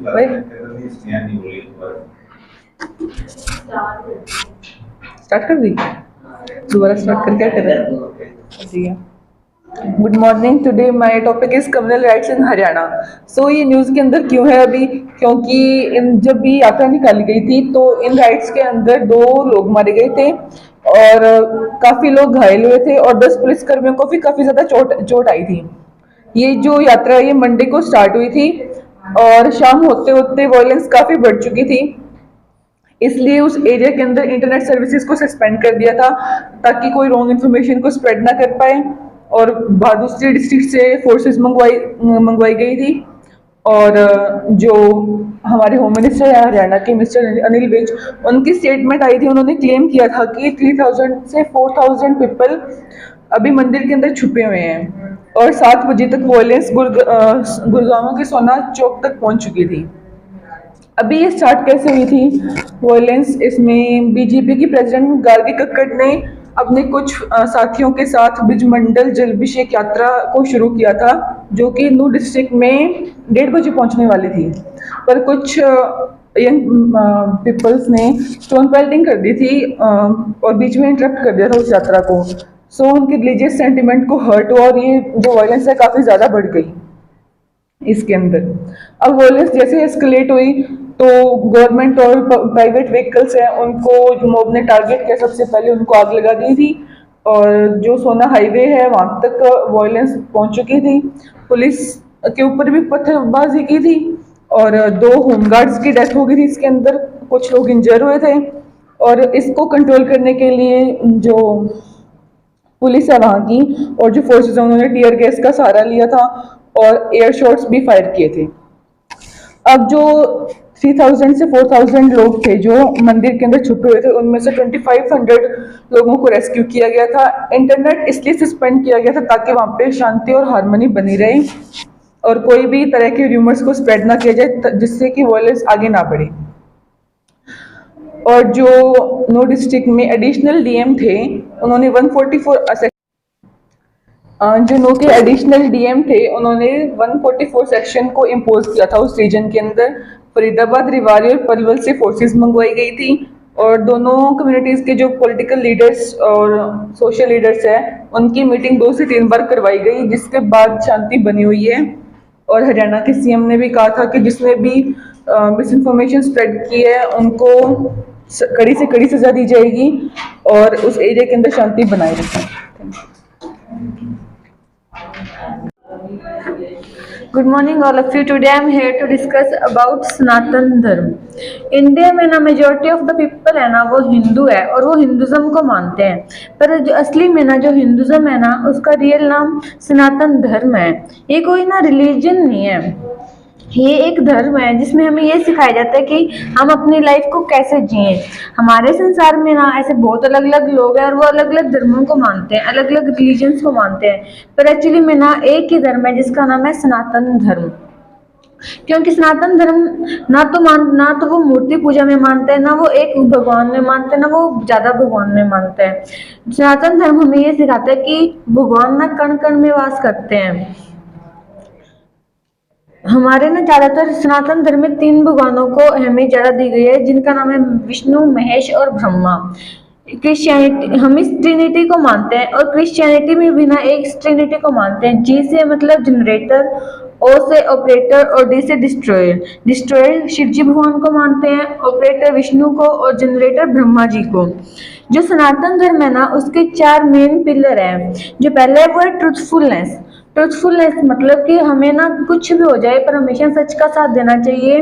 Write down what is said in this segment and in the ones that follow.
भाई स्टार्ट कर दी, दोबारा स्टार्ट कर, क्या कर रहे हैं? ठीक है। Good morning, today my topic is communal riots in Haryana. So ये न्यूज़ के अंदर क्यों है अभी? क्योंकि इन जब भी यात्रा निकाली गई थी तो इन राइट्स के अंदर 2 लोग मारे गए थे और काफी लोग घायल हुए थे और 10 पुलिसकर्मियों को भी काफी ज्यादा चोट चोट आई थी। ये जो यात्रा है ये मंडे को स्टार्ट हुई थी और शाम होते होते वायलेंस काफी बढ़ चुकी थी, इसलिए उस एरिया के अंदर इंटरनेट सर्विसेज को सस्पेंड कर दिया था ताकि कोई रॉन्ग इन्फॉर्मेशन को स्प्रेड ना कर पाए। और दूसरी डिस्ट्रिक्ट से फोर्सेस मंगवाई गई थी और जो हमारे होम मिनिस्टर है हरियाणा के मिस्टर अनिल विज, उनकी स्टेटमेंट आई थी। उन्होंने क्लेम किया था कि 3000 से 4000 पीपल अभी मंदिर के अंदर छुपे हुए हैं और 7 बजे तक वायलेंस गुड़गांव के सोना चौक तक पहुंच चुकी थी। अभी ये स्टार्ट कैसे हुई थी वायलेंस? इसमें बीजेपी की प्रेसिडेंट गार्गी कक्कड़ ने अपने कुछ साथियों के साथ ब्रिजमंडल जलाभिषेक यात्रा को शुरू किया था, जो कि नूर डिस्ट्रिक्ट में 1:30 बजे पहुंचने वाली थी, पर कुछ यंग पीपल्स ने स्टोन पेल्टिंग कर दी थी और बीच में इंटरप्ट कर दिया था उस यात्रा को। सो उनके रिलीजियस सेंटिमेंट को हर्ट हुआ और ये जो वायलेंस है काफ़ी ज़्यादा बढ़ गई इसके अंदर। अब वायलेंस जैसे एस्केलेट हुई तो गवर्नमेंट और प्राइवेट व्हीकल्स हैं उनको जो मॉब ने टारगेट किया, सबसे पहले उनको आग लगा दी थी और जो सोना हाईवे है वहां तक वायलेंस पहुंच चुकी थी। पुलिस के ऊपर भी पत्थरबाजी की थी और 2 होमगार्ड्स की डेथ हो गई थी इसके अंदर, कुछ लोग इंजर हुए थे। और इसको कंट्रोल करने के लिए जो पुलिस है वहाँ की और जो फोर्सेस है उन्होंने टीयर गैस का सहारा लिया था और एयर शॉट्स भी फायर किए थे। अब जो 3000 से 4000 लोग थे जो मंदिर के अंदर छुपे हुए थे, उनमें से 2500 लोगों को रेस्क्यू किया गया था। इंटरनेट इसलिए सस्पेंड किया गया था ताकि वहाँ पे शांति और हार्मनी बनी रहे और कोई भी तरह के र्यूमर्स को स्प्रेड ना किया जाए जिससे कि वायलेंस आगे ना बढ़े। और जो नो डिस्ट्रिक्ट में एडिशनल डीएम थे उन्होंने 144 जो नो के एडिशनल डीएम थे उन्होंने 144 सेक्शन को इम्पोज किया था उस रीजन के अंदर। फरीदाबाद, रेवाड़ी और पलवल से फोर्सेस मंगवाई गई थी और दोनों कम्युनिटीज़ के जो पॉलिटिकल लीडर्स और सोशल लीडर्स हैं उनकी मीटिंग 2 से 3 बार करवाई गई, जिसके बाद शांति बनी हुई है। और हरियाणा के सीएम ने भी कहा था कि जिसने भी मिस इन्फॉर्मेशन स्प्रेड की है उनको कड़ी से कड़ी सजा दी जाएगी और उस एरिया के अंदर शांति बनाए रखें। Good morning all of you. Today I am here to discuss about सनातन धर्म। इंडिया में ना मेजोरिटी ऑफ द पीपल है ना वो हिंदू है और वो हिंदुज्म को मानते हैं, पर जो असली में ना जो हिंदुज्म है ना उसका रियल नाम सनातन धर्म है। ये कोई ना रिलीजन नहीं है, ये एक धर्म है जिसमें हमें ये सिखाया जाता है कि हम अपनी लाइफ को कैसे जिए। हमारे संसार में ना ऐसे बहुत अलग अलग लोग हैं और वो अलग अलग धर्मों को मानते हैं, अलग अलग रिलीजन्स को मानते हैं, पर एक्चुअली में ना एक ही धर्म है जिसका नाम है सनातन धर्म। क्योंकि सनातन धर्म ना तो वो मूर्ति पूजा में मानते हैं, ना वो एक भगवान में मानते हैं, ना वो ज्यादा भगवान में मानते हैं। सनातन धर्म हमें ये सिखाता है कि भगवान ना कण कण में वास करते हैं। हमारे ना ज्यादातर सनातन धर्म में 3 भगवानों को अहमियत ज्यादा दी गई है, जिनका नाम है विष्णु, महेश और ब्रह्मा। क्रिश्चियनिटी, हम इस ट्रिनिटी को मानते हैं और क्रिश्चियनिटी में भी ना एक ट्रिनिटी को मानते हैं। जी से मतलब जनरेटर, ओ से ऑपरेटर और डी से डिस्ट्रॉयर। डिस्ट्रॉयर शिव जी भगवान को मानते हैं, ऑपरेटर विष्णु को और जनरेटर ब्रह्मा जी को। जो सनातन धर्म है ना उसके 4 मेन पिलर हैं। जो पहला है वो है ट्रुथफुलनेस। ट्रुथफुलनेस मतलब कि हमें ना कुछ भी हो जाए पर हमेशा सच का साथ देना चाहिए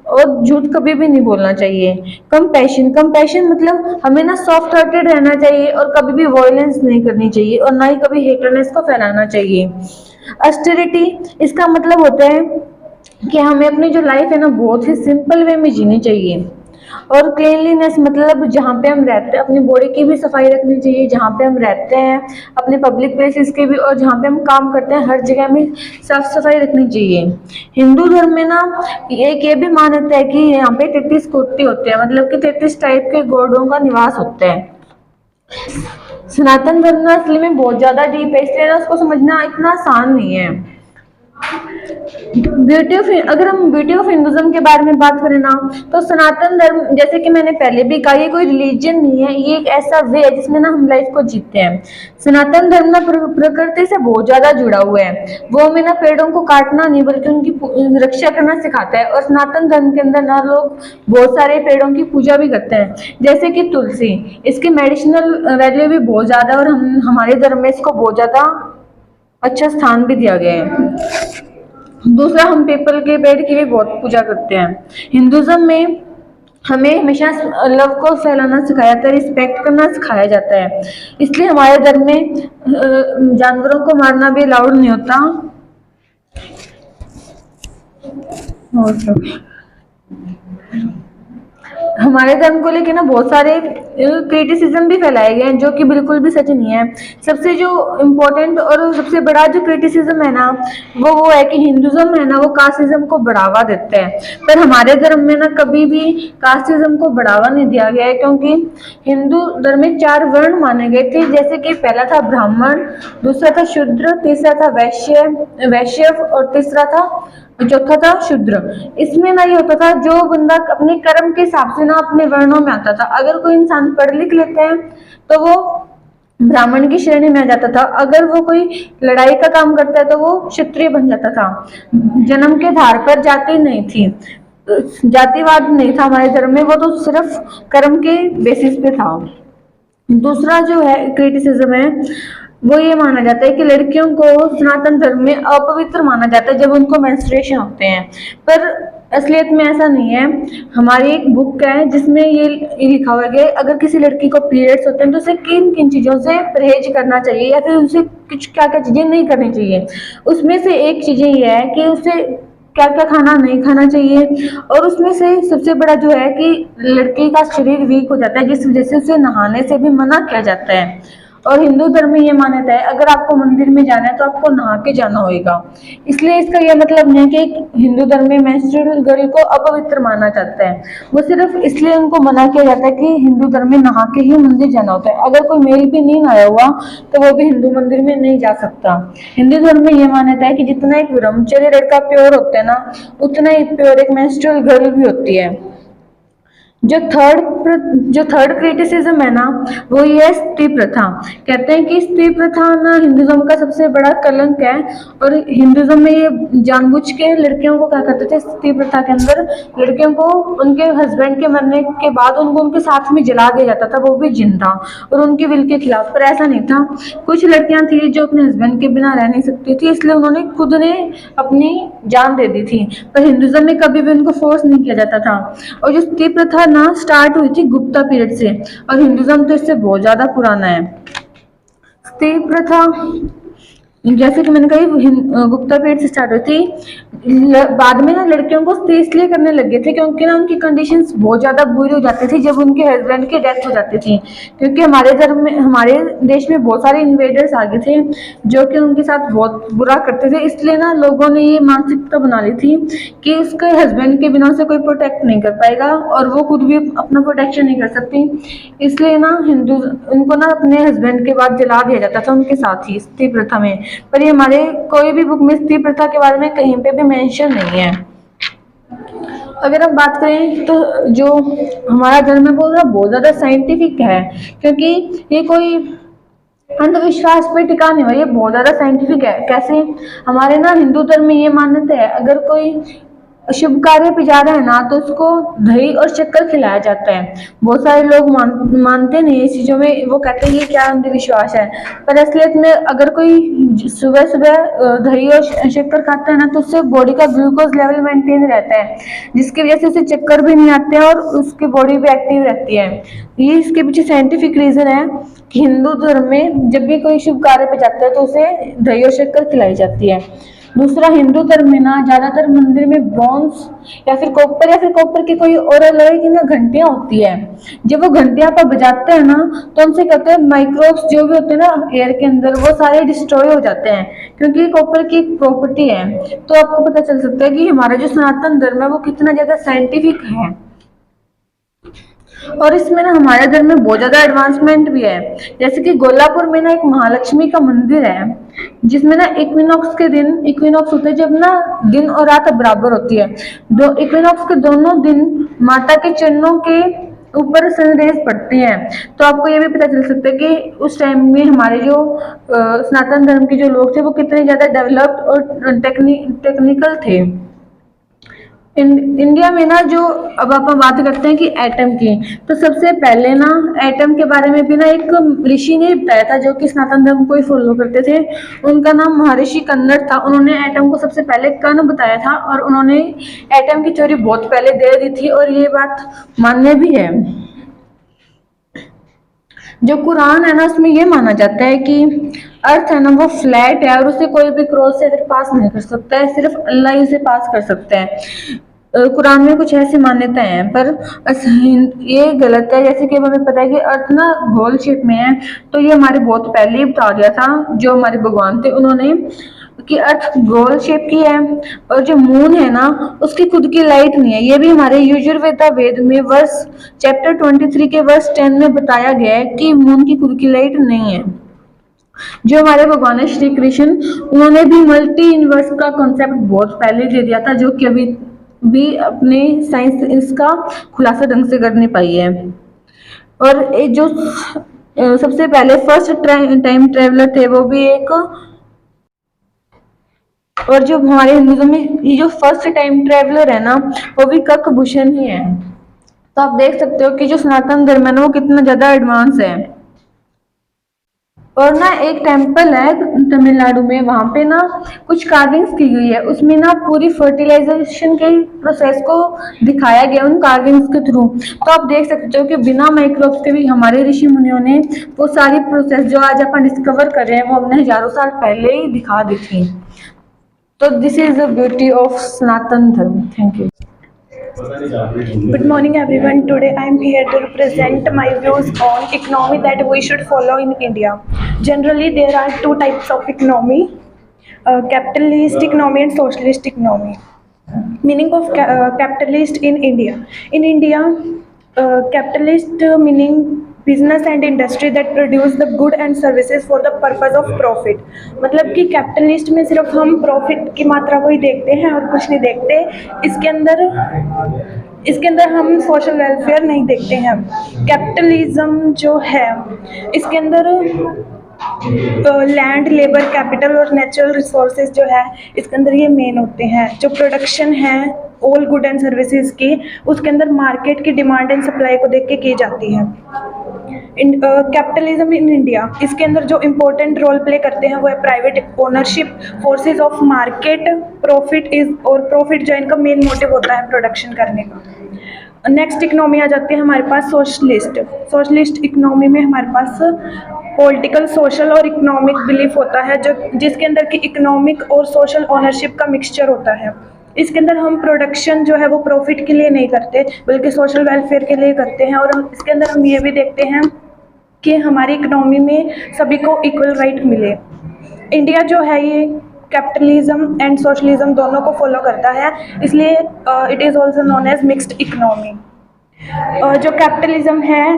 और झूठ कभी भी नहीं बोलना चाहिए। कंपैशन, कंपैशन मतलब हमें ना सॉफ्ट हार्टेड रहना चाहिए और कभी भी वायलेंस नहीं करनी चाहिए और ना ही कभी हेटरनेस को फैलाना चाहिए। ऑस्टेरिटी, इसका मतलब होता है कि हमें अपनी जो लाइफ है ना बहुत ही सिंपल वे में जीनी चाहिए। और क्लीनलीनेस मतलब जहाँ पे हम रहते हैं अपनी बॉडी की भी सफाई रखनी चाहिए, जहाँ पे हम रहते हैं अपने पब्लिक प्लेसेस की भी, और जहाँ पे हम काम करते हैं हर जगह में साफ सफाई रखनी चाहिए। हिंदू धर्म में ना एक ये भी मान्यता है कि यहाँ पे 33 कोटि होते हैं, मतलब कि 33 टाइप के गॉडों का निवास होता है। सनातन धर्म ना असली में बहुत ज्यादा डीप है, इसलिए ना उसको समझना इतना आसान नहीं है। अगर हम ब्यूटी ऑफ हिंदुज्म के बारे में बात करें ना, तो सनातन धर्म, जैसे कि मैंने पहले भी कहा, ये कोई रिलीजन नहीं है, ये एक ऐसा वे है जिसमें ना हम लाइफ को जीते हैं। सनातन धर्म ना प्रकृति से बहुत ज्यादा जुड़ा हुआ है। वो हमें ना पेड़ों को काटना नहीं बल्कि उनकी रक्षा करना सिखाता है। और सनातन धर्म के अंदर ना लोग बहुत सारे पेड़ों की पूजा भी करते हैं, जैसे कि तुलसी। इसकी मेडिसिनल वैल्यू भी बहुत ज्यादा है और हम हमारे धर्म में इसको बहुत ज्यादा अच्छा स्थान भी दिया गया है। दूसरा, हम पीपल के पेड़ की भी बहुत पूजा करते हैं। हिंदुज्म में हमें हमेशा लव को फैलाना सिखाया जाता है, रिस्पेक्ट करना सिखाया जाता है। इसलिए हमारे धर्म में जानवरों को मारना भी अलाउड नहीं होता। और हमारे धर्म को लेके ना बहुत सारे क्रिटिसिज्म भी फैलाए गए हैं, जो कि बिल्कुल भी सच नहीं है। सबसे जो इम्पोर्टेंट और सबसे बड़ा जो क्रिटिसिज्म है ना, वो है कि हिंदुज्म है ना, वो कास्टिज्म को बढ़ावा देता है। पर हमारे धर्म में ना कभी भी कास्टिज्म को बढ़ावा नहीं दिया गया है, क्योंकि हिंदू धर्म में 4 वर्ण माने गए थे, जैसे कि पहला था ब्राह्मण, दूसरा था शूद्र, तीसरा था वैश्य और तीसरा था, चौथा था शूद्र। इसमें ना ये होता था, जो बंदा अपने कर्म के हिसाब से ना अपने वर्णों में आता था। अगर कोई इंसान पढ़ लिख लेते हैं तो वो ब्राह्मण की श्रेणी में आ जाता था। अगर वो कोई लड़ाई का काम करता है तो वो क्षत्रिय बन जाता था। जन्म के आधार पर जाति नहीं थी, जातिवाद नहीं था हमारे धर्म में, वो तो सिर्फ कर्म के बेसिस पे था। दूसरा जो है क्रिटिसिज्म है, वो ये माना जाता है कि लड़कियों को सनातन धर्म में अपवित्र माना जाता है जब उनको मेंस्ट्रुएशन होते हैं। पर असलियत में ऐसा नहीं है। हमारी एक बुक है जिसमें ये लिखा हुआ है कि अगर किसी लड़की को पीरियड्स होते हैं तो उसे किन किन चीज़ों से परहेज करना चाहिए, या फिर उसे कुछ क्या क्या चीज़ें नहीं करनी चाहिए। उसमें से एक चीज़ें ये है कि उसे क्या क्या खाना नहीं खाना चाहिए, और उसमें से सबसे बड़ा जो है कि लड़की का शरीर वीक हो जाता है, जिस वजह से उसे नहाने से भी मना किया जाता है। और हिंदू धर्म में ये मान्यता है, अगर आपको मंदिर में जाना है तो आपको नहा के जाना होगा। इसलिए इसका यह मतलब नहीं है कि हिंदू धर्म में मेंस्ट्रुअल गर्ल को अपवित्र माना जाता है। वो सिर्फ इसलिए उनको मना किया जाता है कि हिंदू धर्म में नहा के ही मंदिर जाना होता है। अगर कोई मेल भी नहीं नहाया हुआ तो वो भी हिंदू मंदिर में नहीं जा सकता। हिंदू धर्म में यह मान्यता है कि जितना एक ब्रह्मचर्य लड़का प्योर होता है ना, उतना ही प्योर एक मेंस्ट्रुअल गर्ल भी होती है। जो थर्ड क्रिटिसिज्म है ना, वो ये है स्त्री प्रथा। कहते हैं कि स्त्री प्रथा ना हिंदुज्म का सबसे बड़ा कलंक है, और हिंदुज्म में ये जानबूझ के लड़कियों को क्या करते थे, स्त्री प्रथा के अंदर लड़कियों को उनके हस्बैंड के मरने के बाद उनको उनके साथ में जला दिया जाता था, वो भी जिंदा, और उनके विल के खिलाफ। पर ऐसा नहीं था। कुछ लड़कियां थी जो अपने हस्बैंड के बिना रह नहीं सकती थी, इसलिए उन्होंने खुद ने अपनी जान दे दी थी। पर हिंदुज्म में कभी भी उनको फोर्स नहीं किया जाता था। और जो स्त्री प्रथा ना स्टार्ट हुई थी गुप्ता पीरियड से, और हिंदुज्म तो इससे बहुत ज्यादा पुराना है। स्त्री प्रथा जैसे कि मैंने कही गुप्ता पीरियड से स्टार्ट हुई थी। बाद में ना लड़कियों को स्त्री इसलिए करने लगे थे क्योंकि ना उनकी कंडीशंस बहुत ज्यादा बुरी हो जाती थी जब उनके हस्बैंड की डेथ हो जाती थी। क्योंकि हमारे धर्म में, हमारे देश में बहुत सारे इन्वेडर्स आ गए थे जो कि उनके साथ बहुत बुरा करते थे। इसलिए ना लोगों ने ये मानसिकता बना ली थी कि उसके हस्बैंड के बिना उसे कोई प्रोटेक्ट नहीं कर पाएगा, और वो खुद भी अपना प्रोटेक्शन नहीं कर सकती। इसलिए ना हिंदू उनको ना अपने हस्बैंड के बाद जला दिया जाता था उनके साथ ही, स्त्री प्रथा में। पर ये हमारे कोई भी बुक में स्त्री प्रथा के बारे में कहीं पे भी मेंशन नहीं है। अगर हम बात करें तो जो हमारा धर्म है वो ना बहुत ज्यादा साइंटिफिक है, क्योंकि ये कोई अंधविश्वास पे टिका नहीं हुआ, ये बहुत ज्यादा साइंटिफिक है। कैसे? हमारे ना हिंदू धर्म में ये मान्यता है, अगर कोई शुभ कार्य पे जा रहा है ना तो उसको दही और शक्कर खिलाया जाता है। बहुत सारे लोग मानते नहीं इस चीजों में, वो कहते हैं ये क्या अंधविश्वास है। पर असलियत में अगर कोई सुबह सुबह दही और शक्कर खाता है ना तो उससे बॉडी का ग्लूकोज लेवल मेंटेन रहता है, जिसकी वजह से उसे चक्कर भी नहीं आते हैं और उसकी बॉडी भी एक्टिव रहती है। ये इसके पीछे साइंटिफिक रीजन है कि हिंदू धर्म में जब भी कोई शुभ कार्य पे जाता है तो उसे दही और शक्कर खिलाई जाती है। दूसरा, हिंदू धर्म में ना ज्यादातर मंदिर में ब्रॉन्ज या फिर कॉपर की कोई और अलग की ना घंटियां होती है। जब वो घंटियां पर बजाते हैं ना तो उनसे कहते हैं माइक्रोब्स जो भी होते हैं ना एयर के अंदर, वो सारे डिस्ट्रॉय हो जाते हैं, क्योंकि कॉपर की एक प्रॉपर्टी है। तो आपको पता चल सकता है कि हमारा जो सनातन धर्म है वो कितना ज्यादा साइंटिफिक है। और इसमें ना हमारे धर्म में बहुत ज्यादा एडवांसमेंट भी है। जैसे कि गोलापुर में ना एक महालक्ष्मी का मंदिर है, जिसमें ना इक्विनॉक्स के दिन, इक्विनॉक्स होते हैं जब ना दिन और रात बराबर होती है, दो इक्विनॉक्स के दोनों दिन माता के चरणों के ऊपर सनरेज पड़ती हैं। तो आपको ये भी पता चल सकता है कि उस टाइम में हमारे जो सनातन धर्म के जो लोग थे वो कितने ज्यादा डेवलप्ड और टेक्निकल थे। इंडिया में ना जो, अब अपन बात करते हैं कि एटम की, तो सबसे पहले ना एटम के बारे में भी ना एक ऋषि ने बताया था जो कि सनातन धर्म को ही फॉलो करते थे। उनका नाम महर्षि कन्नड़ था। उन्होंने एटम को सबसे पहले कण बताया था और उन्होंने एटम की थ्योरी बहुत पहले दे दी थी और ये बात मान्य भी है। जो कुरान है ना उसमें ये माना जाता है कि अर्थ है ना वो फ्लैट है और उसे कोई भी क्रॉस से फिर पास नहीं कर सकता है, सिर्फ अल्लाह ही उसे पास कर सकता है। कुरान में कुछ ऐसी मान्यताएं हैं पर ये गलत है। जैसे कि अब हमें पता है कि अर्थ ना गोल शेप में है, तो ये हमारे बहुत पहले ही बता दिया था जो हमारे भगवान थे उन्होंने, कि अर्थ गोल शेप की है। और जो मून है ना उसकी खुद की लाइट नहीं है। ये भी हमारे यजुर्वेदा वेद में वर्ष चैप्टर 23 के वर्ष 10 में बताया गया है कि मून की खुद की लाइट नहीं है। जो हमारे भगवान है श्री कृष्ण, उन्होंने भी मल्टी यूनिवर्स का कॉन्सेप्ट बहुत पहले दे दिया था, जो कि अभी भी अपने साइंस इसका खुलासा ढंग से कर नहीं पाई है। और ये जो सबसे पहले फर्स्ट टाइम ट्रेवलर थे वो भी एक, और जो हमारे हिंदुज्म में ये जो फर्स्ट टाइम ट्रेवलर है ना वो भी ककभूषण ही है। तो आप देख सकते हो कि जो सनातन धर्म है ना वो कितना ज्यादा एडवांस है। और ना एक टेम्पल है तमिलनाडु में, वहां पे ना कुछ कार्विंग्स की गई है, उसमें ना पूरी फर्टिलाइजेशन के प्रोसेस को दिखाया गया उन कार्विंग्स के थ्रू। तो आप देख सकते हो कि बिना माइक्रोब्स के भी हमारे ऋषि मुनियों ने वो सारी प्रोसेस जो आज अपन डिस्कवर कर रहे हैं वो हमने हजारों साल पहले ही दिखा दी थी। तो this is the beauty of Sanatan Dharma. Thank you. Good morning everyone. Today I am here to represent my views on economy that we should follow in India. Generally there are two types of economy, capitalist economy and socialist economy. Meaning of capitalist in India. In India, capitalist meaning business and industry that produce the good and services for the purpose of profit. मतलब कि capitalist में सिर्फ हम profit की मात्रा को ही देखते हैं और कुछ नहीं देखते। इसके अंदर हम सोशल वेलफेयर नहीं देखते हैं। कैपिटलिज्म जो है इसके अंदर लैंड, लेबर, कैपिटल और नेचुरल रिसोर्सेज जो है इसके अंदर ये मेन होते हैं। जो प्रोडक्शन है ऑल गुड एंड सर्विसेज की, उसके अंदर मार्केट की डिमांड एंड सप्लाई को देख के की जाती है। कैपिटलिज्म इन इंडिया, इसके अंदर जो इम्पोर्टेंट रोल प्ले करते हैं वो है private ownership, forces of market, profit is, और प्रॉफिट जो इनका मेन मोटिव होता है प्रोडक्शन करने का। नेक्स्ट इकोनॉमी आ जाती है हमारे पास सोशलिस्ट। सोशलिस्ट इकोनॉमी में हमारे पास पॉलिटिकल, सोशल और इकोनॉमिक बिलीफ होता है जो जिसके अंदर की इकोनॉमिक और सोशल ओनरशिप का मिक्सचर होता है। इसके अंदर हम प्रोडक्शन जो है वो प्रॉफिट के लिए नहीं करते बल्कि सोशल वेलफेयर के लिए करते हैं। और इसके अंदर हम ये भी देखते हैं कि हमारी इकोनॉमी में सभी को इक्वल राइट मिले। इंडिया जो है ये कैपिटलिज्म एंड सोशलिज्म दोनों को फॉलो करता है, इसलिए it is also known as mixed economy. जो कैपिटलिज्म है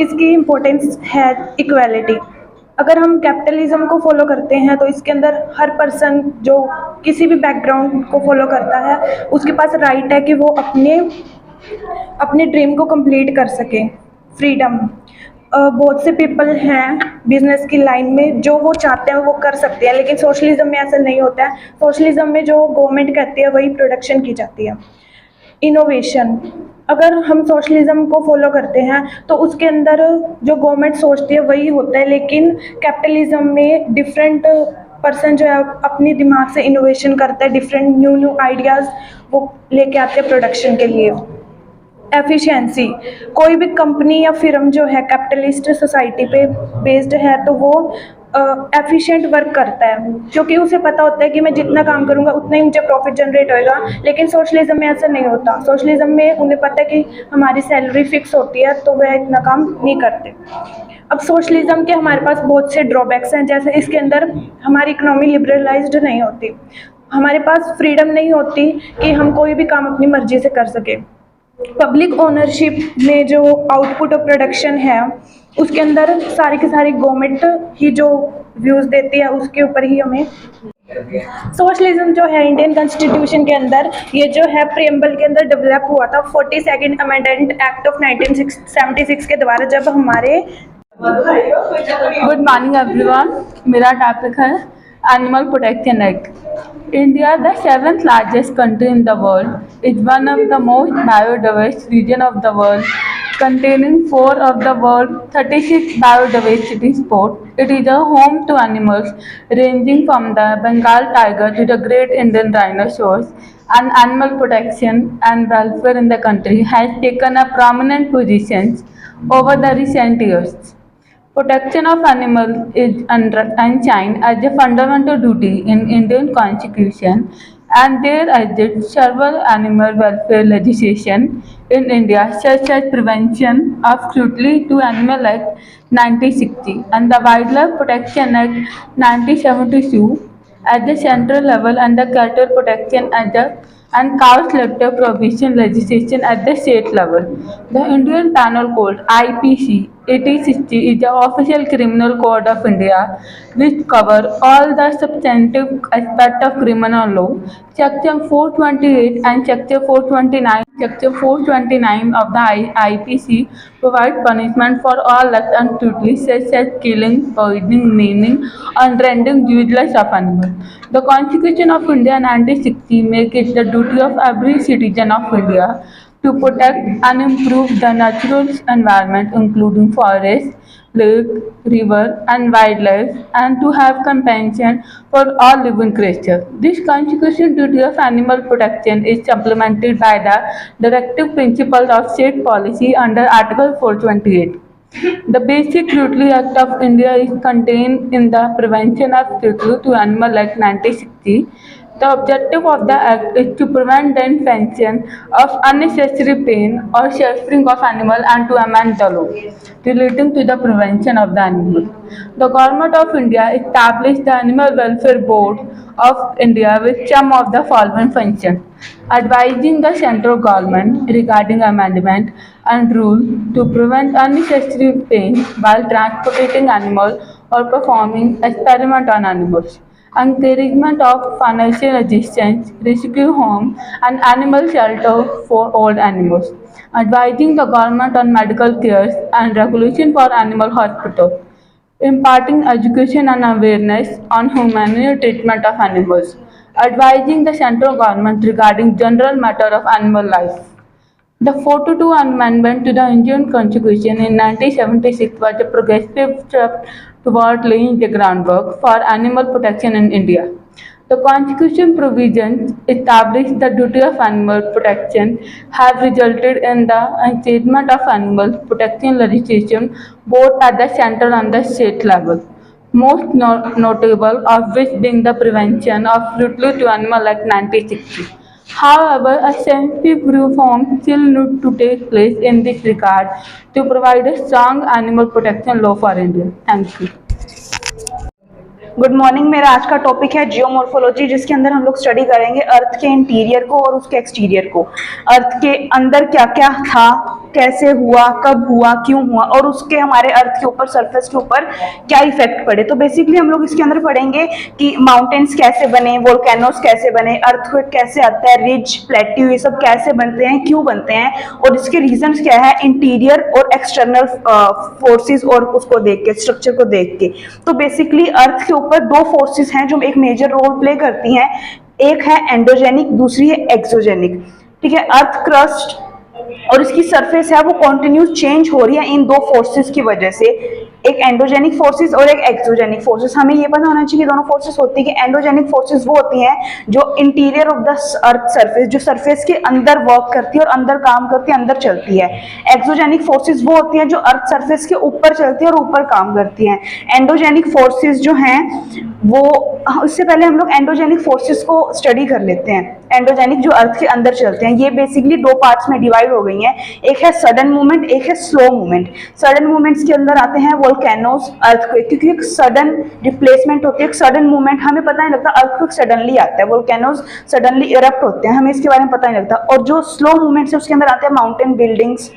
इसकी इम्पोर्टेंस है इक्वालिटी। अगर हम कैपिटलिज्म को फॉलो करते हैं तो इसके अंदर हर पर्सन जो किसी भी बैकग्राउंड को फॉलो करता है उसके पास राइट है कि वो अपने ड्रीम को कंप्लीट कर सके। फ्रीडम, बहुत से पीपल हैं बिजनेस की लाइन में जो वो चाहते हैं वो कर सकते हैं, लेकिन सोशलिज्म में ऐसा नहीं होता है। सोशलिज्म में जो गवर्नमेंट कहती है वही प्रोडक्शन की जाती है। इनोवेशन, अगर हम सोशलिज्म को फॉलो करते हैं तो उसके अंदर जो गवर्नमेंट सोचती है वही होता है, लेकिन कैपिटलिज्म में डिफरेंट पर्सन जो है अपनी दिमाग से इनोवेशन करता है, डिफरेंट न्यू आइडियाज़ वो लेके आते हैं प्रोडक्शन के लिए। एफिशिएंसी, कोई भी कंपनी या फिर्म जो है कैपिटलिस्ट सोसाइटी पे बेस्ड है तो वो एफिशिएंट वर्क करता है क्योंकि उसे पता होता है कि मैं जितना काम करूंगा उतना ही मुझे प्रॉफिट जनरेट होएगा। लेकिन सोशलिज्म में ऐसा नहीं होता। सोशलिज्म में उन्हें पता है कि हमारी सैलरी फिक्स होती है तो वह इतना काम नहीं करते। अब सोशलिज्म के हमारे पास बहुत से ड्रॉबैक्स हैं, जैसे इसके अंदर हमारी इकोनॉमी लिबरलाइज्ड नहीं होती, हमारे पास फ्रीडम नहीं होती कि हम कोई भी काम अपनी मर्जी से कर सके। पब्लिक ओनरशिप में जो आउटपुट ऑफ प्रोडक्शन है उसके अंदर सारी की सारी गवर्नमेंट ही जो व्यूज़ देती है उसके ऊपर ही हमें। सोशलिज्म जो है इंडियन कॉन्स्टिट्यूशन के अंदर ये जो है प्रियम्बल के अंदर डेवलप हुआ था 42nd अमेंडमेंट एक्ट ऑफ 1976 के द्वारा, जब हमारे गुड मॉर्निंग एवरीवन। मेरा टॉपिक है animal protection act. India, the seventh largest country in the world, is one of the most biodiverse region of the world, containing 4 of the world's 36 biodiversity spots. It is a home to animals ranging from the Bengal tiger to the great Indian rhinoceros, and animal protection and welfare in the country has taken a prominent position over the recent years. Protection of animals is enshrined as a fundamental duty in Indian Constitution, and there exists several animal welfare legislation in India, such as Prevention of Cruelty to Animals Act 1960 and the Wildlife Protection Act 1972 at the central level, and the Cattle Protection Act and cow slaughter prohibition legislation at the state level. The Indian Penal Code (IPC) 1860 is the official criminal code of India, which covers all the substantive aspects of criminal law. Section 428 and Section 429 of the IPC provide punishment for all acts and cruelty such as killing, poisoning, maiming, and rendering useless of animals. The Constitution of India 1960 makes it the duty of every citizen of India to protect and improve the natural environment, including forests, lakes, rivers, and wildlife, and to have compassion for all living creatures. This constitutional duty of animal protection is supplemented by the directive principles of state policy under Article 428. The Basic Cruelty Act of India is contained in the Prevention of Cruelty to Animals Act 1960. The objective of the Act is to prevent the infliction of unnecessary pain or suffering of animals and to amend the law relating to the prevention of the animal. The Government of India established the Animal Welfare Board of India with some of the following functions: advising the central government regarding amendment and rule to prevent unnecessary pain while transporting animals or performing experiment on animals, encouragement of financial assistance, rescue home, and animal shelter for old animals, advising the government on medical care and regulation for animal hospitals, imparting education and awareness on humane treatment of animals, advising the central government regarding general matter of animal life. The 42 Amendment to the Indian Constitution in 1976 was a progressive step toward laying the groundwork for animal protection in India. The Constitution provisions established the duty of animal protection have resulted in the enactment of animal protection legislation both at the central and the state level. Most notable of which being the Prevention of Cruelty to Animals Act 1960. However, a sensitive reform still need to take place in this regard to provide a strong animal protection law for India. Thank you. Good morning. मेरा आज का topic है geomorphology, जिसके अंदर हम लोग study करेंगे अर्थ के इंटीरियर को और उसके एक्सटीरियर को। अर्थ के अंदर क्या क्या था, कैसे हुआ, कब हुआ, क्यों हुआ, और उसके हमारे अर्थ के ऊपर, सरफेस के ऊपर क्या इफेक्ट पड़े। तो बेसिकली हम लोग इसके अंदर पढ़ेंगे कि माउंटेन्स कैसे बने, वोल्केनोस कैसे बने, अर्थक्वेक कैसे आता है, रिज, प्लेट्यू, ये सब कैसे बनते हैं, क्यों बनते हैं, और इसके रीजंस क्या है, इंटीरियर और एक्सटर्नल फोर्सेस, और उसको देख के, स्ट्रक्चर को देख के। तो बेसिकली अर्थ के ऊपर दो फोर्सेस हैं जो एक मेजर रोल प्ले करती हैं। एक है एंडोजेनिक, दूसरी है एक्सोजेनिक। ठीक है, अर्थ क्रस्ट और इसकी सरफेस है वो कॉन्टिन्यूस चेंज हो रही है इन दो फोर्सेस की वजह से, एक एंडोजेनिक फोर्सेस और एक एक्सोजेनिक फोर्सेस। हमें ये पता होना चाहिए कि दोनों फोर्सेस होती है कि एंडोजेनिक फोर्सेस वो होती हैं जो interior of the earth surface, जो सरफेस के अंदर वर्क करती है और अंदर काम करती है, अंदर चलती है। एक्सोजेनिक फोर्सेस वो होती हैं जो अर्थ सरफेस के ऊपर चलती है और ऊपर काम करती हैं। एंडोजेनिक फोर्सेस जो हैं वो, इससे पहले हम लोग एंडोजेनिक फोर्सेस को स्टडी कर लेते हैं। एंडोजेनिक जो अर्थ के अंदर चलते हैं। ये बेसिकली दो पार्ट्स में डिवाइड हो गई हैं, एक है सडन मूवमेंट, एक है स्लो मूवमेंट। सडन मूवमेंट्स के अंदर आते हैं वोल्केनोस, अर्थक्वेक, क्योंकि एक सडन रिप्लेसमेंट होती है, एक सडन मूवमेंट, हमें पता नहीं लगता, अर्थक्वेक सडनली आता है, वोल्केनोस सडनली इरप्ट होते हैं, हमें इसके बारे में पता नहीं लगता। और जो स्लो मूवमेंट्स है उसके अंदर आते हैं माउंटेन बिल्डिंग्स,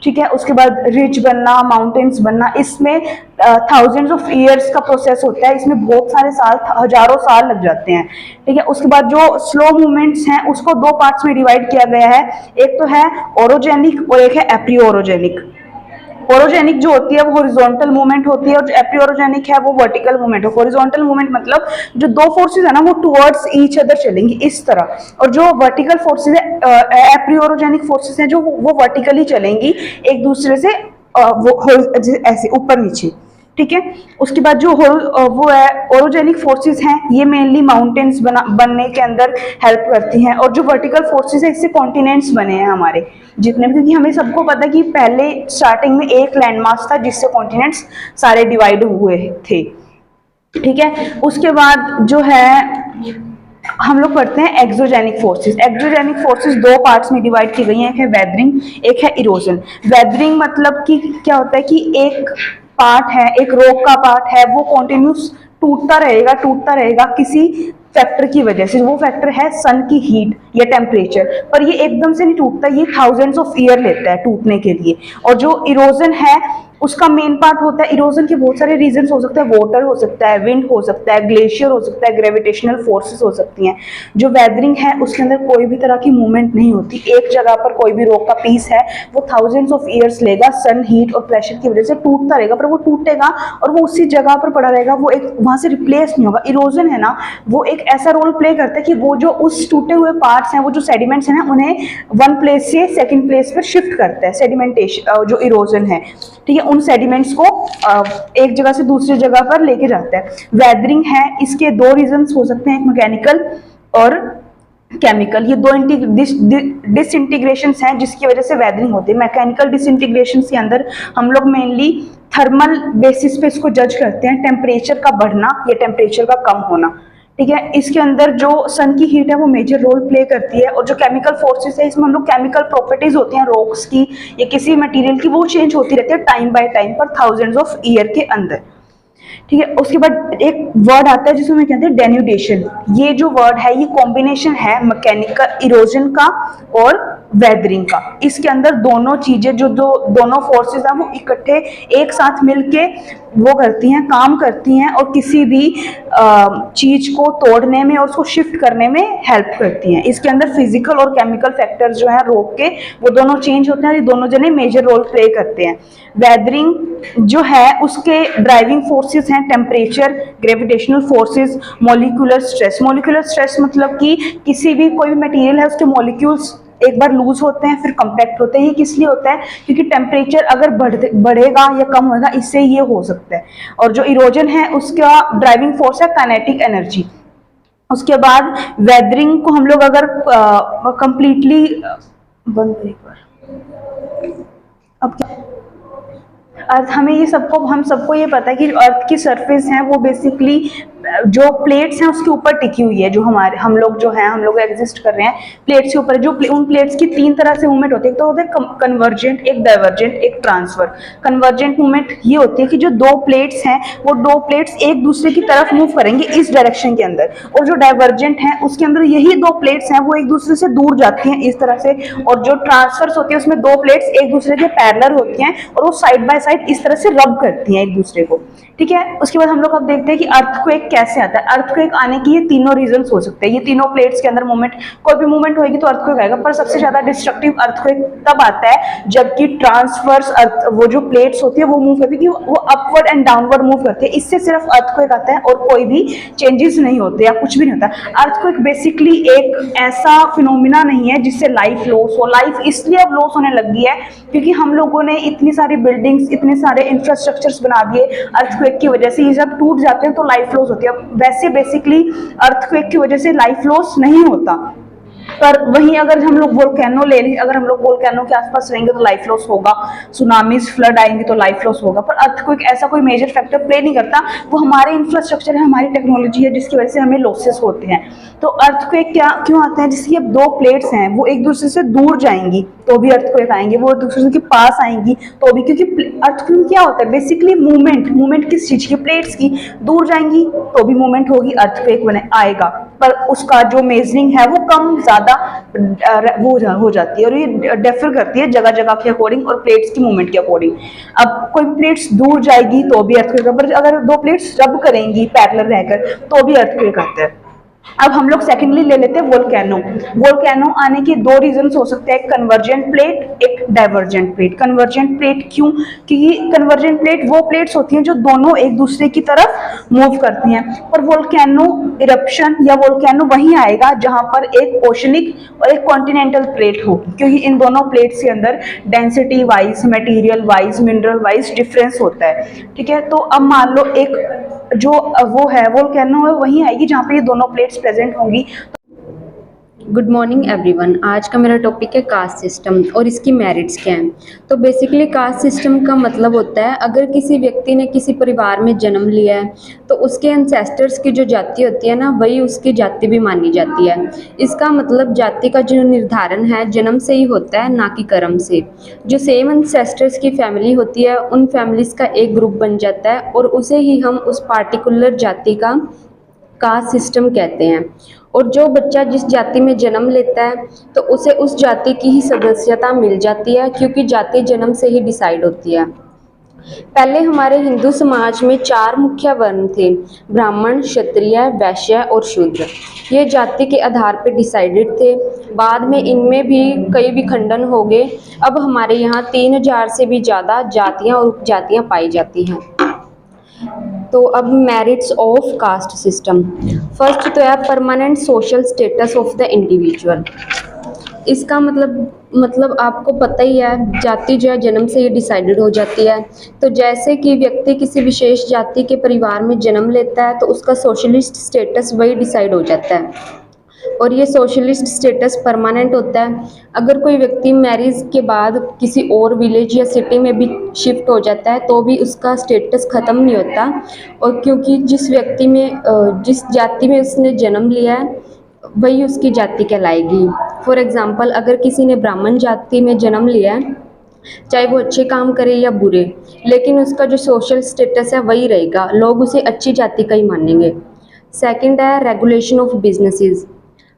ठीक है, उसके बाद रिज बनना, माउंटेन्स बनना, इसमें थाउजेंड्स ऑफ ईयर्स का प्रोसेस होता है, इसमें बहुत सारे साल, हजारों साल लग जाते हैं, ठीक है। उसके बाद जो स्लो मूवमेंट्स हैं उसको दो पार्ट्स में डिवाइड किया गया है, एक तो है ओरोजेनिक और एक है एप्रियोरोजेनिक। ओरोजेनिक जो होती है वो हॉरिजॉन्टल मूवमेंट होती है और जो एप्रियोरोजेनिक है वो वर्टिकल मूवमेंट है। हॉरिजॉन्टल मूवमेंट मतलब जो दो फोर्सेस है ना वो टुवर्ड्स ईच अदर चलेंगी इस तरह, और जो वर्टिकल फोर्सेस है, एप्रियोरोजेनिक फोर्सेस हैं जो वो वर्टिकली चलेंगी एक दूसरे से, वो ऐसे ऊपर नीचे, ठीक है। उसके बाद जो वो है ओरोजेनिक फोर्सेस हैं, ये मेनली माउंटेन्स बनने के अंदर हेल्प करती हैं, और जो वर्टिकल फोर्सेस है इससे कॉन्टिनेंट्स बने हैं हमारे जितने भी, क्योंकि हमें सबको पता है कि पहले स्टार्टिंग में एक लैंडमास था जिससे कॉन्टिनेंट्स सारे डिवाइड हुए थे, ठीक है। उसके बाद जो है हम लोग पढ़ते हैं एक्सोजेनिक फोर्सेस। एक्सोजेनिक फोर्सेस दो पार्ट्स में डिवाइड की गई हैं, एक है वेदरिंग, एक है इरोजन। वेदरिंग मतलब कि क्या होता है कि एक पार्ट है, एक रॉक का पार्ट है, वो कॉन्टिन्यूस टूटता रहेगा किसी फैक्टर की वजह से। वो फैक्टर है सन की हीट या टेम्परेचर, पर ये एकदम से नहीं टूटता, ये थाउजेंड्स ऑफ ईयर लेता है टूटने के लिए। और जो इरोजन है उसका मेन पार्ट होता है, इरोजन के बहुत सारे रीजंस हो सकते हैं, वाटर हो सकता है, विंड हो सकता है, ग्लेशियर हो सकता है, ग्रेविटेशनल फोर्सेस हो सकती हैं। जो वेदरिंग है उसके अंदर कोई भी तरह की मूवमेंट नहीं होती, एक जगह पर कोई भी रॉक का पीस है वो थाउजेंड्स ऑफ ईयर्स लेगा, सन हीट और प्रेशर की वजह से टूटता रहेगा, पर वो टूटेगा और वो उसी जगह पर पड़ा रहेगा, वो एक वहां से रिप्लेस नहीं होगा। इरोजन है ना, वो एक ऐसा रोल प्ले करता है कि वो जो उस टूटे हुए पार्ट्स हैं, वो जो सेडिमेंट्स हैं ना, उन्हें वन प्लेस से सेकेंड प्लेस पर शिफ्ट करता है। सेडिमेंटेशन जो इरोजन है, ठीक है, उन सेडिमेंट्स को एक जगह से दूसरी जगह पर लेके जाता है। वेदरिंग है, इसके दो रीजंस हो सकते हैं, एक मैकेनिकल और केमिकल। ये दो डिसइंटीग्रेशंस हैं जिसकी वजह से वेदरिंग होती है। मैकेनिकल डिसइंटीग्रेशंस के अंदर हम लोग मेनली थर्मल बेसिस पे इसको जज करते हैं, टेम्परेचर का बढ़ना या टेम्परेचर का कम होना, ठीक है। इसके अंदर जो सन की हीट है वो मेजर रोल प्ले करती है, और जो केमिकल फोर्सेस है इसमें हम लोग केमिकल प्रॉपर्टीज होती हैं रॉक्स की या किसी मटेरियल की, वो चेंज होती रहती है टाइम बाय टाइम पर थाउजेंड्स ऑफ ईयर के अंदर, ठीक है। उसके बाद एक वर्ड आता है जिसमें कहते हैं डेन्यूडेशन। ये जो वर्ड है ये कॉम्बिनेशन है मैकेनिकल इरोजन का और वेदरिंग का। इसके अंदर दोनों चीजें जो दोनों फोर्सेस हैं वो इकट्ठे एक साथ मिलके वो करती हैं, काम करती हैं, और किसी भी चीज को तोड़ने में और उसको शिफ्ट करने में हेल्प करती हैं। इसके अंदर फिजिकल और केमिकल फैक्टर्स जो हैं रॉक के, वो दोनों चेंज होते हैं, ये दोनों जने मेजर रोल प्ले करते हैं। वेदरिंग जो है उसके ड्राइविंग फोर्सेस हैं temperature, gravitational forces, molecular stress. Molecular stress मतलब कि किसी भी कोई भी मटेरियल है उसके मॉलिक्यूल्स एक बार लूज होते हैं फिर कंपैक्ट होते हैं। ये किस लिए होता है? क्योंकि टेम्परेचर अगर बढ़ेगा या कम होगा इससे ये हो सकता है। और जो इरोजन है उसका ड्राइविंग फोर्स है काइनेटिक एनर्जी। उसके बाद वेदरिंग को हम लोग अगर कंप्लीटली बंद एक बार अब क्या अर्थ, हमें ये हम सबको ये पता है कि अर्थ की सरफेस है वो बेसिकली जो प्लेट्स हैं उसके ऊपर टिकी हुई है। जो हम लोग एग्जिस्ट कर रहे हैं प्लेट्स के ऊपर। जो उन प्लेट्स की तीन तरह से मूवमेंट होती है, तो होता है कन्वर्जेंट, एक डाइवर्जेंट, एक ट्रांसफर। कन्वर्जेंट मूवमेंट ये होती है कि जो दो प्लेट्स हैं वो दो प्लेट्स एक दूसरे की तरफ मूव करेंगे इस डायरेक्शन के अंदर, और जो डाइवर्जेंट है उसके अंदर यही दो प्लेट्स हैं वो एक दूसरे से दूर जाती हैं इस तरह से। और जो ट्रांसफर्स होती है उसमें दो प्लेट्स एक दूसरे के पैरेलल होती हैं और वो साइड बाय साइड इस तरह से रब करती हैं एक दूसरे को, ठीक है। उसके बाद हम लोग अब देखते हैं कि अर्थक्वेक कैसे आता है। अर्थक्वेक आने की ये तीनों रीजंस हो सकते हैं। ये तीनों प्लेट्स के अंदर मूवमेंट, कोई भी मूवमेंट होगी तो अर्थक्वेक आएगा, पर सबसे ज्यादा डिस्ट्रक्टिव अर्थक्वेक तब आता है जबकि ट्रांसवर्स वो जो प्लेट्स होती है वो मूव करती है, वो अपवर्ड एंड डाउनवर्ड मूव करती है। इससे सिर्फ अर्थक्वेक आता है और कोई भी चेंजेस नहीं होते या कुछ भी नहीं होता। अर्थक्वेक बेसिकली एक ऐसा फिनोमिना नहीं है जिससे लाइफ लॉस हो। लाइफ इसलिए अब लॉस होने लगी है क्योंकि हम लोगों ने इतनी सारी बिल्डिंग्स, इतने सारे इंफ्रास्ट्रक्चर्स बना दिए, अर्थक्वेक की वजह से ये सब टूट जाते हैं तो लाइफ लॉस होती है। वैसे बेसिकली अर्थक्वेक की वजह से लाइफ लॉस नहीं होता, पर वहीं अगर हम लोग वोल्केनो ले लें, अगर हम लोग वोल्केनो के आसपास रहेंगे तो लाइफ लॉस होगा, सुनामीज फ्लड आएंगे तो लाइफ लॉस होगा। पर अर्थक्वेक ऐसा कोई मेजर फैक्टर प्ले नहीं करता, वो हमारे इंफ्रास्ट्रक्चर है, हमारी टेक्नोलॉजी है, जिसकी वजह से हमें लॉसेस होते हैं। तो अर्थक्वेक क्या क्यों आते हैं? जिसकी अब दो प्लेट्स हैं वो एक दूसरे से दूर जाएंगी तो भी अर्थक्वेक आएंगे, वो एक दूसरे के पास आएंगी तो भी, क्योंकि अर्थक्वेक क्या होता है बेसिकली मूवमेंट किस चीज की? प्लेट्स की। दूर जाएंगी तो भी मूवमेंट होगी, अर्थक्वेक बने आएगा, पर उसका जो मेजरिंग है वो कम ज्यादा वो हो जाती है, और ये डिफर करती है जगह जगह के अकॉर्डिंग और प्लेट्स की मूवमेंट के अकॉर्डिंग। अब कोई प्लेट्स दूर जाएगी तो भी अर्थक्वेक, पर अगर दो प्लेट्स रब करेंगी पैरेलल रहकर तो भी अर्थक्वेक आता है। अब हम लोग सेकेंडली ले लेते हैं वोल्केनो। वोल्केनो आने के दो रीजंस हो सकते हैं, एक कन्वर्जेंट प्लेट, एक डाइवर्जेंट प्लेट। कन्वर्जेंट प्लेट क्यों? क्योंकि कन्वर्जेंट प्लेट वो प्लेट्स होती हैं जो दोनों एक दूसरे की तरफ मूव करती हैं, और वोल्केनो इरप्शन या वोल्केनो वहीं आएगा जहां पर एक ओशनिक और एक कॉन्टिनेंटल प्लेट हो, क्योंकि इन दोनों प्लेट्स के अंदर density wise, material wise, mineral wise difference होता है। ठीक है, तो अब मान लो एक जो वो है वोल्केनो है वहीं आएगी जहां पे ये दोनों प्लेट्स प्रेजेंट होंगी। Good morning everyone. आज का मेरा टॉपिक है कास्ट सिस्टम और इसकी मेरिट्स क्या हैं। तो बेसिकली कास्ट सिस्टम का मतलब होता है अगर किसी व्यक्ति ने किसी परिवार में जन्म लिया है तो उसके एंसेस्टर्स की जो जाति होती है ना, वही उसकी जाति भी मानी जाती है। इसका मतलब जाति का जो निर्धारण है जन्म से ही होता है, ना कि कर्म से। जो सेम एंसेस्टर्स की फैमिली होती है उन फैमिलीज़ का एक ग्रुप बन जाता है और उसे ही हम उस पार्टिकुलर जाति का कास्ट सिस्टम कहते हैं। और जो बच्चा जिस जाति में जन्म लेता है तो उसे उस जाति की ही सदस्यता मिल जाती है, क्योंकि जाति जन्म से ही डिसाइड होती है। पहले हमारे हिंदू समाज में 4 मुख्य वर्ण थे, ब्राह्मण, क्षत्रिय, वैश्य और शूद्र। ये जाति के आधार पर डिसाइडेड थे। बाद में इनमें भी कई विखंडन हो गए। अब हमारे यहाँ 3000 से भी ज़्यादा जातियाँ और उपजातियाँ पाई जाती हैं। तो अब merits of caste system. First तो है permanent social status of the individual. इसका मतलब आपको पता ही है, जाति जो है जन्म से ही डिसाइडेड हो जाती है। तो जैसे कि व्यक्ति किसी विशेष जाति के परिवार में जन्म लेता है तो उसका सोशलिस्ट स्टेटस वही डिसाइड हो जाता है, और ये सोशलिस्ट स्टेटस परमानेंट होता है। अगर कोई व्यक्ति मैरिज के बाद किसी और विलेज या सिटी में भी शिफ्ट हो जाता है तो भी उसका स्टेटस ख़त्म नहीं होता, और क्योंकि जिस व्यक्ति में जिस जाति में उसने जन्म लिया है वही उसकी जाति कहलाएगी। फॉर एग्ज़ाम्पल, अगर किसी ने ब्राह्मण जाति में जन्म लिया है, चाहे वो अच्छे काम करे या बुरे, लेकिन उसका जो सोशल स्टेटस है वही रहेगा, लोग उसे अच्छी जाति का ही मानेंगे। सेकंड है रेगुलेशन ऑफ बिजनेसेस।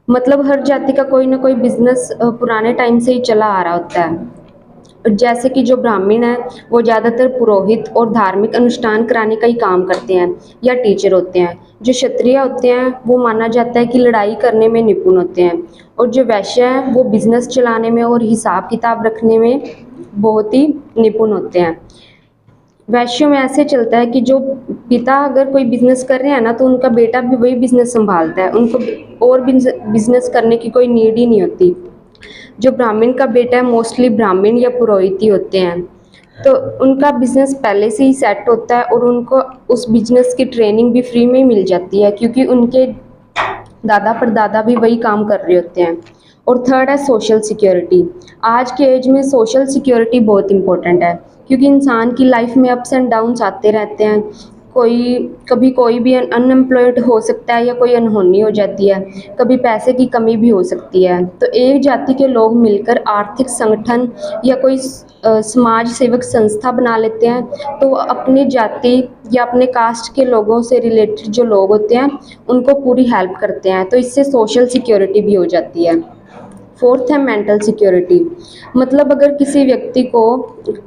मतलब हर जाति का कोई ना कोई बिजनेस पुराने टाइम से ही चला आ रहा होता है। जैसे कि जो ब्राह्मण है वो ज़्यादातर पुरोहित और धार्मिक अनुष्ठान कराने का ही काम करते हैं या टीचर होते हैं। जो क्षत्रिय होते हैं वो माना जाता है कि लड़ाई करने में निपुण होते हैं, और जो वैश्य हैं वो बिजनेस चलाने में और हिसाब किताब रखने में बहुत ही निपुण होते हैं। वैश्यों में ऐसे चलता है कि जो पिता अगर कोई बिजनेस कर रहे हैं ना तो उनका बेटा भी वही बिजनेस संभालता है, उनको और बिजनेस करने की कोई नीड ही नहीं होती। जो ब्राह्मण का बेटा है मोस्टली ब्राह्मण या पुरोहित ही होते हैं, तो उनका बिजनेस पहले से ही सेट होता है और उनको उस बिजनेस की ट्रेनिंग भी फ्री में ही मिल जाती है, क्योंकि उनके दादा परदादा भी वही काम कर रहे होते हैं। और थर्ड है सोशल सिक्योरिटी। आज के एज में सोशल सिक्योरिटी बहुत इंपॉर्टेंट है, क्योंकि इंसान की लाइफ में अप्स एंड डाउन्स आते रहते हैं। कभी कोई भी अनएम्प्लॉयड हो सकता है या कोई अनहोनी हो जाती है, कभी पैसे की कमी भी हो सकती है। तो एक जाति के लोग मिलकर आर्थिक संगठन या कोई समाज सेवक संस्था बना लेते हैं, तो अपनी जाति या अपने कास्ट के लोगों से रिलेटेड जो लोग होते हैं उनको पूरी हेल्प करते हैं, तो इससे सोशल सिक्योरिटी भी हो जाती है। फोर्थ है मेंटल सिक्योरिटी। मतलब अगर किसी व्यक्ति को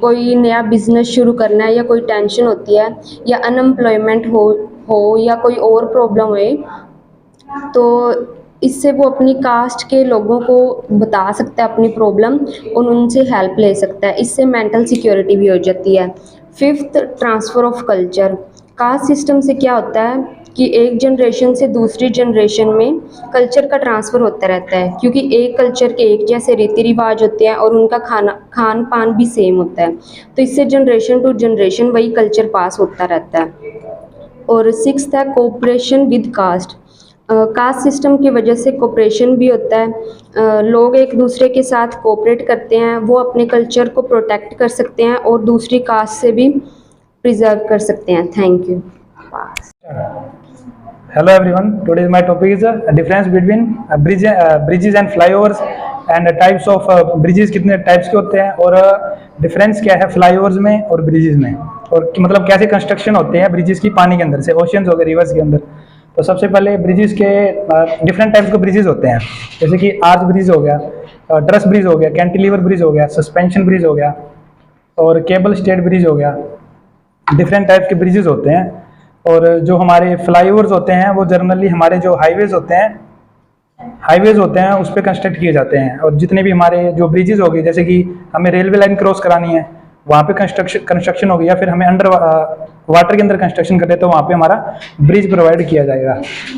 कोई नया बिजनेस शुरू करना है या कोई टेंशन होती है या अनएम्प्लॉयमेंट हो या कोई और प्रॉब्लम हो, तो इससे वो अपनी कास्ट के लोगों को बता सकता है अपनी प्रॉब्लम और उनसे हेल्प ले सकता है। इससे मेंटल सिक्योरिटी भी हो जाती है। Fifth, transfer of culture. Caste system से क्या होता है कि एक जनरेशन से दूसरी जनरेशन में कल्चर का ट्रांसफ़र होता रहता है, क्योंकि एक कल्चर के एक जैसे रीति रिवाज होते हैं और उनका खान पान भी सेम होता है, तो इससे जनरेशन टू जनरेशन वही कल्चर पास होता रहता है। और सिक्स्थ है cooperation with caste. Caste system की वजह से कोऑपरेशन भी होता है। लोग एक दूसरे के साथ कोऑपरेट करते हैं, वो अपने कल्चर को प्रोटेक्ट कर सकते हैं और दूसरी कास्ट से भी प्रिजर्व कर सकते हैं। Thank you. Hello everyone. Today's my topic is difference between bridges and flyovers and types of bridges कितने types के होते हैं और difference क्या है flyovers में और bridges में, और मतलब कैसे construction होते हैं bridges की पानी के अंदर से, oceans हो गए, rivers के अंदर। तो सबसे पहले ब्रिजेस के डिफरेंट टाइप्स के ब्रिजेस होते हैं, जैसे कि आर्च ब्रिज हो गया, ट्रस ब्रिज हो गया, कैंटिलीवर ब्रिज हो गया, सस्पेंशन ब्रिज हो गया और केबल स्टेड ब्रिज हो गया। डिफरेंट टाइप के ब्रिजेस होते हैं। और जो हमारे फ्लाईओवर्स होते हैं वो जनरली हमारे जो हाईवेज होते हैं उस पर कंस्ट्रक्ट किए जाते हैं। और जितने भी हमारे जो ब्रिजेस हो गए, जैसे कि हमें रेलवे लाइन क्रॉस करानी है, वहाँ पे कंस्ट्रक्शन हो गया, फिर हमें अंडर वाटर के अंदर कंस्ट्रक्शन करते हैं तो वहाँ पे हमारा ब्रिज प्रोवाइड किया जाएगा।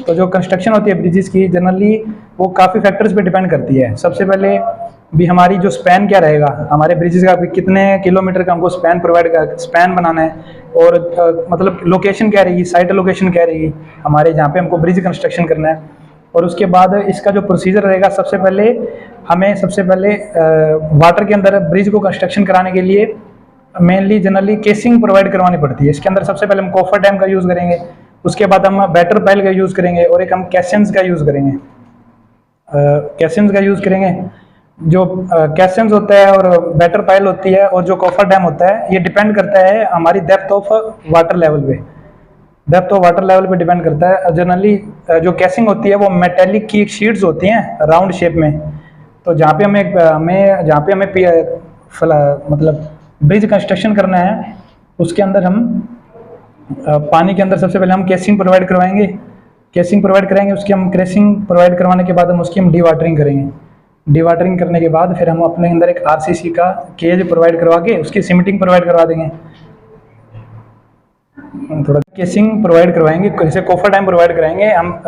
तो जो कंस्ट्रक्शन होती है ब्रिजेस की जनरली वो काफ़ी फैक्टर्स पे डिपेंड करती है। सबसे पहले भी हमारी जो स्पैन क्या रहेगा, हमारे ब्रिजेस का कितने किलोमीटर का हमको स्पैन बनाना है, और मतलब लोकेशन क्या रहेगी, साइट लोकेशन क्या रहेगी हमारे जहाँ पे हमको ब्रिज कंस्ट्रक्शन करना है। और उसके बाद इसका जो प्रोसीजर रहेगा, सबसे पहले वाटर के अंदर ब्रिज को कंस्ट्रक्शन कराने के लिए मेनली जनरली केसिंग प्रोवाइड करवानी पड़ती है। इसके अंदर सबसे पहले हम कोफर डैम का यूज़ करेंगे, उसके बाद हम बैटर पाइल का यूज़ करेंगे और एक हम कैसेंस का यूज़ करेंगे। जो कैसेंस होता है और बैटर पाइल होती है और जो कोफर डैम होता है, ये डिपेंड करता है हमारी डेप्थ ऑफ वाटर लेवल पे डिपेंड करता है। जनरली जो कैसिंग होती है वो मेटेलिक की शीट्स होती हैं राउंड शेप में। तो जहाँ पे हमें मतलब ब्रिज कंस्ट्रक्शन करना है, उसके अंदर हम पानी के अंदर सबसे पहले हम केसिंग प्रोवाइड कराएंगे। उसकी हम क्रेसिंग प्रोवाइड करवाने के बाद हम उसकी डी वाटरिंग करने के बाद फिर हम अपने अंदर एक आरसीसी का केज प्रोवाइड करवा के उसकी सीमेंटिंग प्रोवाइड करवा देंगे। थोड़ा केसिंग प्रोवाइड करवाएंगे, जैसे कोफर डैम प्रोवाइड कराएंगे हम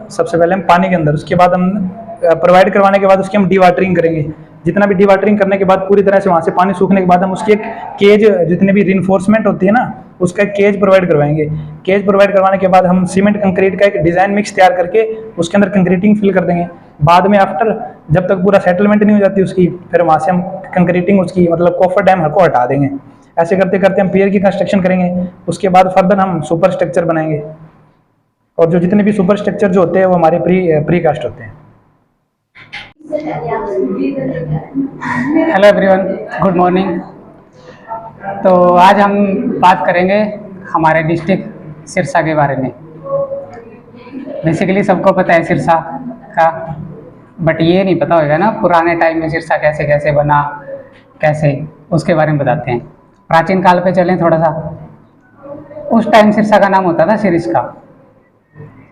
सबसे पहले हम पानी के अंदर, उसके बाद हम प्रोवाइड करवाने के बाद उसकी हम डी वाटरिंग करेंगे। जितना भी डी वाटरिंग करने के बाद पूरी तरह से वहाँ से पानी सूखने के बाद हम उसकी एक केज, जितने भी रिइंफोर्समेंट होती है ना, उसका एक केज प्रोवाइड करवाएंगे। केज प्रोवाइड करवाने के बाद हम सीमेंट कंक्रीट का एक डिज़ाइन मिक्स तैयार करके उसके अंदर कंक्रीटिंग फिल कर देंगे। बाद में आफ्टर जब तक पूरा सेटलमेंट नहीं हो जाती उसकी, फिर वहाँ से हम कंक्रीटिंग उसकी मतलब कोफर डैम को हटा देंगे। ऐसे करते करते हम पियर की कंस्ट्रक्शन करेंगे। उसके बाद फर्दर हम सुपर स्ट्रक्चर बनाएंगे, और जो जितने भी सुपर स्ट्रक्चर जो होते हैं वो हमारे प्री कास्ट होते हैं। Hello everyone, good morning. तो आज हम बात करेंगे हमारे डिस्ट्रिक्ट सिरसा के बारे में। बेसिकली सबको पता है सिरसा का, बट ये नहीं पता होगा ना पुराने टाइम में सिरसा कैसे कैसे बना, उसके बारे में बताते हैं। प्राचीन काल पे चलें थोड़ा सा। उस टाइम सिरसा का नाम होता था सिरिस्का,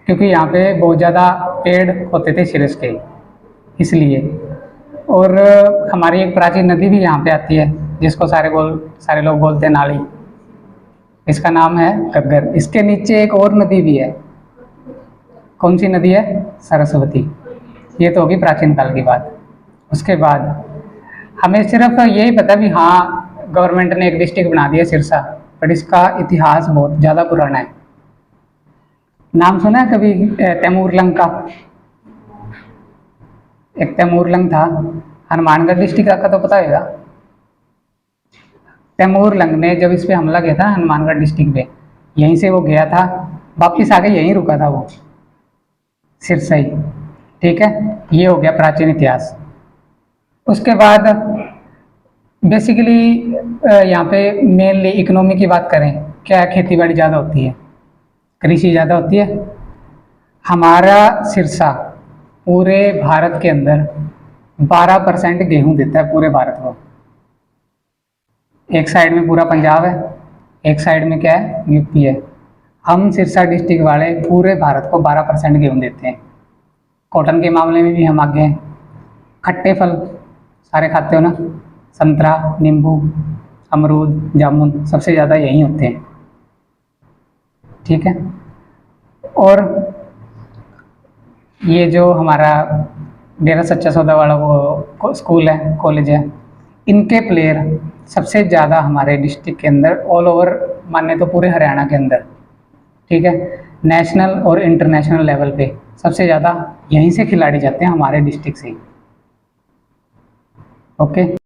क्योंकि यहाँ पे बहुत ज़्यादा पेड़ होते थे सिरिस के, इसलिए। और हमारी एक प्राचीन नदी भी यहाँ पे आती है, जिसको सारे लोग बोलते हैं नाली। इसका नाम है घग्गर। इसके नीचे एक और नदी भी है। कौन सी नदी है? सरस्वती। ये तो होगी प्राचीन काल की बात। उसके बाद हमें सिर्फ यही पता भी हाँ गवर्नमेंट ने एक डिस्ट्रिक्ट बना दिया सिरसा, बट इसका इतिहास बहुत ज़्यादा पुराना है। नाम सुना है कभी तैमूरलंग का? एक तैमूरलंग था, हनुमानगढ़ डिस्ट्रिक्ट का तो पता होगा। तैमूरलंग ने जब इस पे हमला किया था हनुमानगढ़ डिस्ट्रिक्ट पे, यहीं से वो गया था, वापिस आके यहीं रुका था वो, सिरसा ही। ठीक है, ये हो गया प्राचीन इतिहास। उसके बाद बेसिकली यहाँ पे मेनली इकोनॉमी की बात करें, क्या खेती बाड़ी ज़्यादा होती है, कृषि ज़्यादा होती है। हमारा सिरसा पूरे भारत के अंदर 12% गेहूँ देता है पूरे भारत को। एक साइड में पूरा पंजाब है, एक साइड में क्या है, यूपी है। हम सिरसा डिस्ट्रिक्ट वाले पूरे भारत को 12% गेहूँ देते हैं। कॉटन के मामले में भी हम आगे हैं। खट्टे फल सारे खाते हो ना, संतरा, नींबू, अमरूद, जामुन, सबसे ज़्यादा यही होते हैं। ठीक है। और ये जो हमारा डेरा सच्चा सौदा वाला वो स्कूल है, कॉलेज है, इनके प्लेयर सबसे ज़्यादा हमारे डिस्ट्रिक्ट के अंदर ऑल ओवर माने तो पूरे हरियाणा के अंदर, ठीक है, नेशनल और इंटरनेशनल लेवल पे सबसे ज़्यादा यहीं से खिलाड़ी जाते हैं, हमारे डिस्ट्रिक्ट से ही। ओके।